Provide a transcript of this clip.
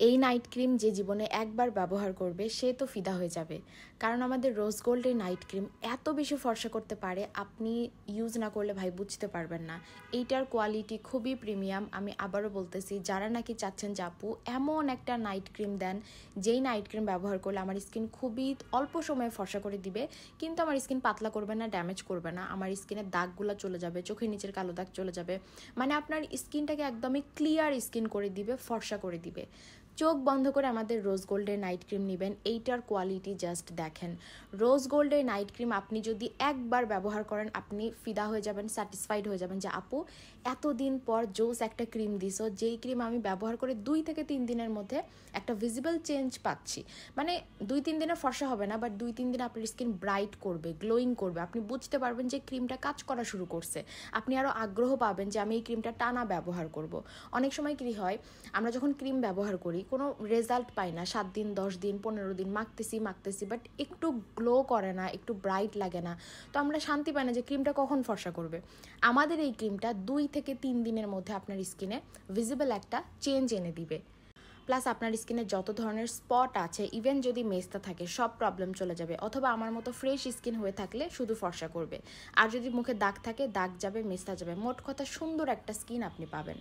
এই night cream যে জীবনে একবার ব্যবহার করবে সে তো ফিদা হয়ে যাবে, কারণ আমাদের রোজ গোল্ডের নাইট ক্রিম এত বেশি ফর্সা করতে পারে, আপনি ইউজ না করলে ভাই বুঝতে পারবেন না। এইটার কোয়ালিটি খুবই প্রিমিয়াম। আমি আবারও বলতেছি, যারা নাকি চাচ্ছেন যে আপু এমন একটা নাইট ক্রিম দেন যেই নাইট ক্রিম ব্যবহার করলে আমার স্কিন খুবই অল্প সময়ে ফর্সা করে দিবে, কিন্তু আমার স্কিন পাতলা করবে না, ড্যামেজ করবে না, আমার স্কিনের দাগগুলো চলে যাবে, চোখের নিচের কালো দাগ চলে যাবে, মানে আপনার স্কিনটাকে একদমই ক্লিয়ার স্কিন করে দিবে, ফর্সা করে দিবে। চোখ বন্ধ করে আমাদের রোজ গোল্ডের নাইট ক্রিম নেবেন। এইটার কোয়ালিটি জাস্ট দেখেন। রোজ গোল্ডের নাইট ক্রিম আপনি যদি একবার ব্যবহার করেন আপনি ফিদা হয়ে যাবেন, স্যাটিসফাইড হয়ে যাবেন যে আপু এতদিন পর জোস একটা ক্রিম দিছো, যেই ক্রিম আমি ব্যবহার করে 2 থেকে 3 দিনের মধ্যে একটা ভিজিবল চেঞ্জ পাচ্ছি। মানে 2-3 দিনের ফর্সা হবে না, বাট 2-3 দিনে আপনার স্কিন ব্রাইট করবে, গ্লোয়িং করবে, আপনি বুঝতে পারবেন যে ক্রিমটা কাজ করা শুরু করছে, আপনি আরও আগ্রহ পাবেন যে আমি এই ক্রিমটা টানা ব্যবহার করব। অনেক সময় কী হয়, আমরা যখন ক্রিম ব্যবহার করি কোনো রেজাল্ট পাই না, 7 দিন 10 দিন 15 দিন মাখতেছি, বাট একটু গ্লো করে না, একটু ব্রাইট লাগে না, তো আমরা শান্তি পাই না যে ক্রিমটা কখন ফর্সা করবে। আমাদের এই ক্রিমটা 2 থেকে 3 দিনের মধ্যে আপনার স্কিনে ভিজিবল একটা চেঞ্জ এনে দিবে। প্লাস আপনার স্কিনে যত ধরনের স্পট আছে, ইভেন যদি মেস্তা থাকে, সব প্রবলেম চলে যাবে, অথবা আমার মতো ফ্রেশ স্কিন হয়ে থাকলে শুধু ফর্সা করবে। আর যদি মুখে দাগ থাকে, দাগ যাবে, মেস্তা যাবে, মোট কথা সুন্দর একটা স্কিন আপনি পাবেন।